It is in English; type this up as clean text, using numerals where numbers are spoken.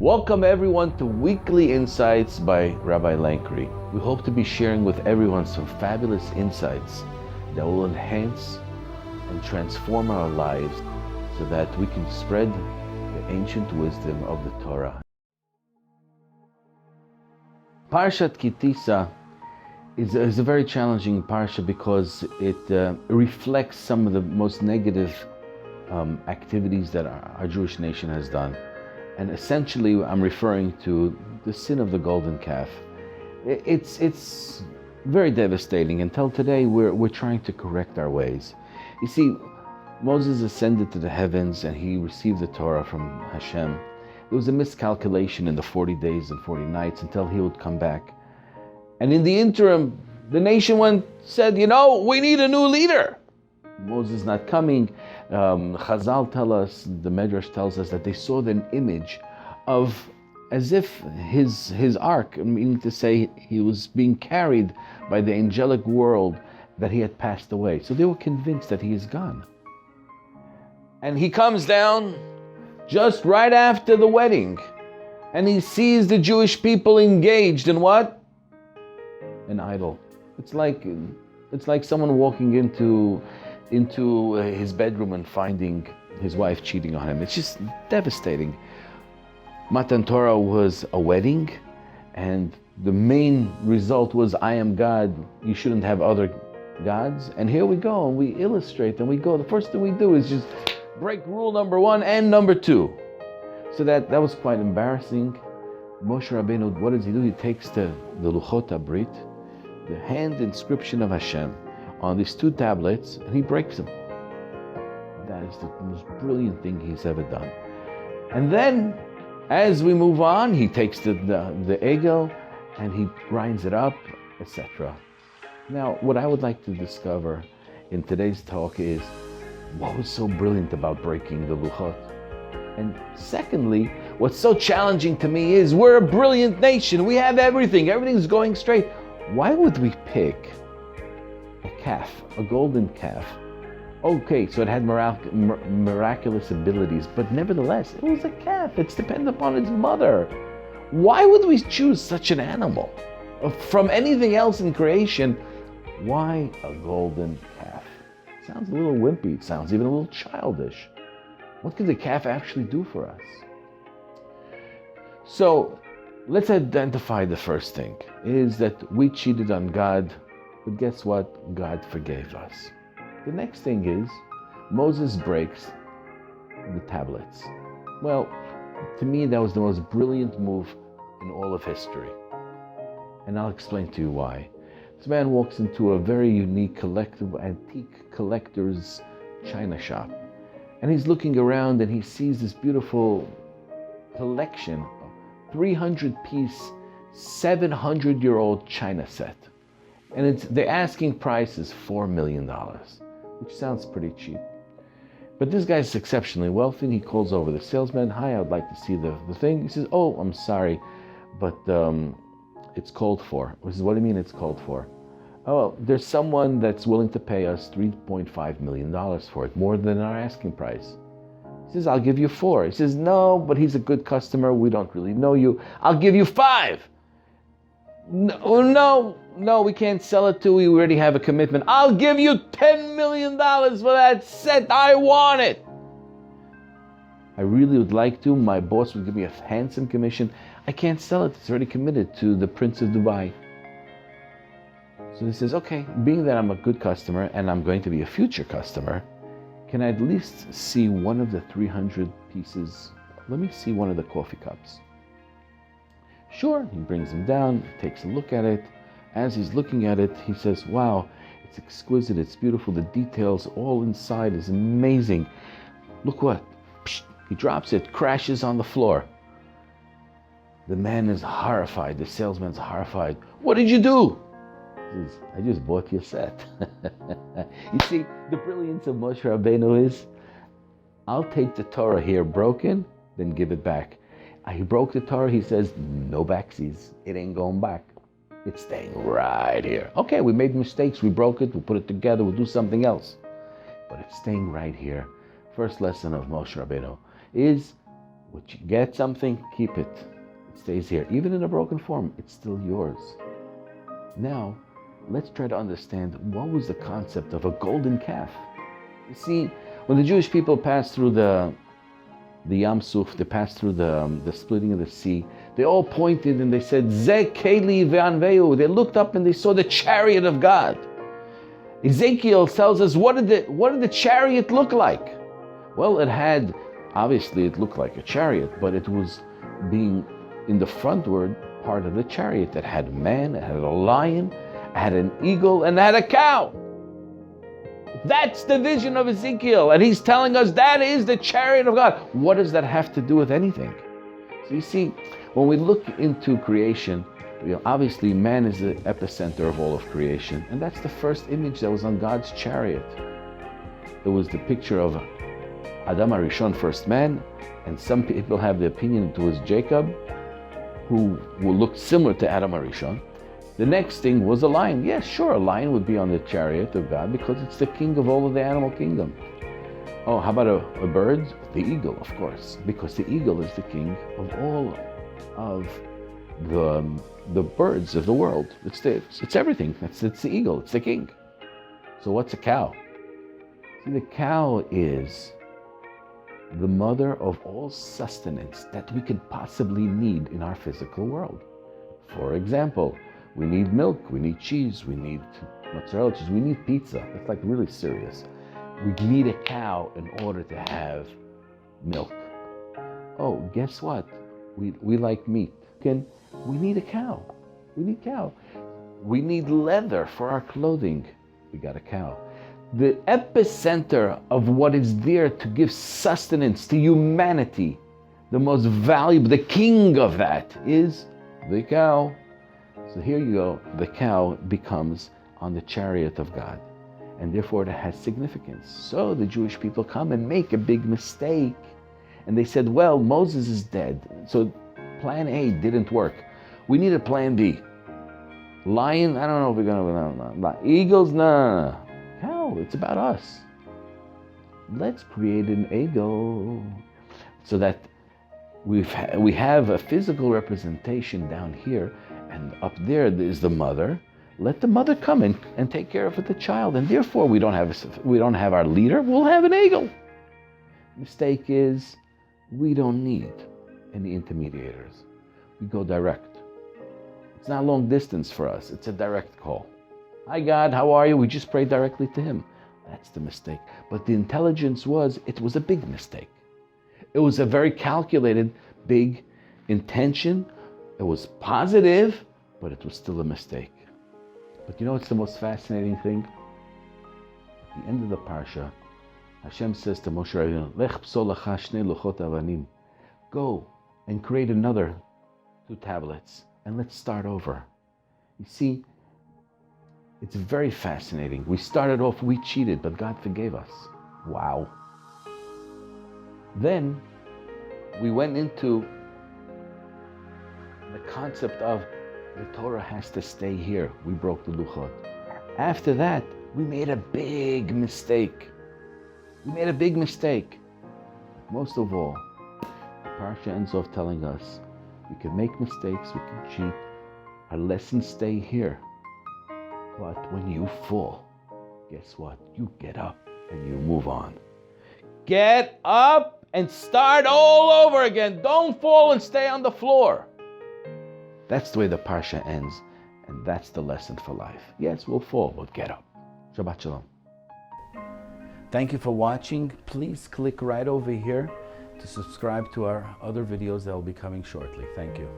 Welcome everyone to Weekly Insights by Rabbi Lankry. We hope to be sharing with everyone some fabulous insights that will enhance and transform our lives so that we can spread the ancient wisdom of the Torah. Parshat Ki Tisa is a very challenging parsha because it reflects some of the most negative activities that our Jewish nation has done. And essentially, I'm referring to the sin of the golden calf. It's very devastating. Until today, we're trying to correct our ways. You see, Moses ascended to the heavens and he received the Torah from Hashem. There was a miscalculation in the 40 days and 40 nights until he would come back. And in the interim, the nation said, we need a new leader. Moses not coming. Chazal tell us, the Medrash tells us that they saw an image of as if his ark, meaning to say he was being carried by the angelic world, that he had passed away. So they were convinced that he is gone. And he comes down just right after the wedding, and he sees the Jewish people engaged in what? An idol. It's like someone walking into his bedroom and finding his wife cheating on him. It's just devastating. Matan Torah was a wedding, and the main result was, I am God, you shouldn't have other gods. And here we go, and we illustrate, and we go. The first thing we do is just break rule number 1 and number 2. So that was quite embarrassing. Moshe Rabbeinu, what does he do? He takes the Luchot HaBrit, the hand inscription of Hashem, on these 2 tablets, and he breaks them. That is the most brilliant thing he's ever done. And then, as we move on, he takes the egel and he grinds it up, etc. Now, what I would like to discover in today's talk is what was so brilliant about breaking the luchot. And secondly, what's so challenging to me is we're a brilliant nation. We have everything. Everything's going straight. Why would we pick a calf, a golden calf? Okay, so it had miraculous abilities, but nevertheless, it was a calf. It's dependent upon its mother. Why would we choose such an animal? From anything else in creation, why a golden calf? It sounds a little wimpy. It sounds even a little childish. What could the calf actually do for us? So, let's identify the first thing, is that we cheated on God, but guess what? God forgave us. The next thing is, Moses breaks the tablets. Well, to me, that was the most brilliant move in all of history. And I'll explain to you why. This man walks into a very unique antique collector's china shop. And he's looking around and he sees this beautiful collection, 300-piece, 700-year-old china set. And the asking price is $4 million, which sounds pretty cheap. But this guy's exceptionally wealthy, and he calls over the salesman. Hi, I'd like to see the thing. He says, oh, I'm sorry, but it's called for. He says, what do you mean it's called for? Oh, there's someone that's willing to pay us $3.5 million for it, more than our asking price. He says, I'll give you 4. He says, no, but he's a good customer. We don't really know you. I'll give you 5. No, we can't sell it to you. We already have a commitment. I'll give you $10 million for that set. I want it. I really would like to. My boss would give me a handsome commission. I can't sell it. It's already committed to the Prince of Dubai. So he says, okay, being that I'm a good customer and I'm going to be a future customer, can I at least see one of the 300 pieces? Let me see one of the coffee cups. Sure, he brings them down, takes a look at it. As he's looking at it, he says, wow, it's exquisite, it's beautiful, the details all inside is amazing. Look what? Psh, he drops it, crashes on the floor. The man is horrified, the salesman's horrified. What did you do? He says, I just bought your set. You see, the brilliance of Moshe Rabbeinu is, I'll take the Torah here broken, then give it back. He broke the Torah, he says, no backsies. It ain't going back. It's staying right here. Okay, we made mistakes, we broke it, we'll put it together, we'll do something else. But it's staying right here. First lesson of Moshe Rabbeinu is When you get something, keep it. It stays here. Even in a broken form, it's still yours. Now, let's try to understand what was the concept of a golden calf. You see, when the Jewish people passed through the Yam Suf, they passed through the splitting of the sea, they all pointed and they said, Ze Keli ve'anveu. They looked up and they saw the chariot of God. Ezekiel tells us, what did the chariot look like? Well, obviously it looked like a chariot, but it was being in the frontward part of the chariot. It had a man, it had a lion, it had an eagle, and it had a cow. That's the vision of Ezekiel, and he's telling us that is the chariot of God. What does that have to do with anything? So you see, when we look into creation, obviously man is the epicenter of all of creation, and that's the first image that was on God's chariot. It was the picture of Adam HaRishon, first man, and some people have the opinion it was Jacob, who looked similar to Adam HaRishon. The next thing was a lion. Yes, sure, a lion would be on the chariot of God because it's the king of all of the animal kingdom. Oh, how about a bird? The eagle, of course, because the eagle is the king of all of the birds of the world. It's everything. It's the eagle. It's the king. So what's a cow? See, the cow is the mother of all sustenance that we could possibly need in our physical world. For example, we need milk, we need cheese, we need mozzarella cheese, we need pizza. That's like really serious. We need a cow in order to have milk. Oh, guess what? We like meat. We need a cow. We need cow. We need leather for our clothing. We got a cow. The epicenter of what is there to give sustenance to humanity, the most valuable, the king of that is the cow. So here you go, the cow becomes on the chariot of God, and therefore it has significance. So the Jewish people come and make a big mistake, and they said, well, Moses is dead, so plan A didn't work. We need a plan B. Lion, I don't know if we're gonna, eagles, no. Cow, it's about us. Let's create an eagle so that we have a physical representation down here, and up there is the mother. Let the mother come in and take care of the child, and therefore we don't have our leader. We'll have an eagle. Mistake is we don't need any intermediators. We go direct. It's not long distance for us. It's a direct call. Hi God, how are you? We just pray directly to him. That's the mistake. But the intelligence it was a big mistake. It was a very calculated, big intention. It was positive, but it was still a mistake. But you know what's the most fascinating thing? At the end of the parsha, Hashem says to Moshe Rabbeinu, Lech psol lacha shnei luchot avanim. Go and create another 2 tablets, and let's start over. You see, it's very fascinating. We started off, we cheated, but God forgave us. Wow. Then we went into the concept of the Torah has to stay here. We broke the luchot. After that, we made a big mistake. Most of all, the parsha ends off telling us we can make mistakes, we can cheat. Our lessons stay here. But when you fall, guess what? You get up and you move on. Get up and start all over again. Don't fall and stay on the floor. That's the way the parsha ends, and that's the lesson for life. Yes, we'll fall, but get up. Shabbat Shalom. Thank you for watching. Please click right over here to subscribe to our other videos that will be coming shortly. Thank you.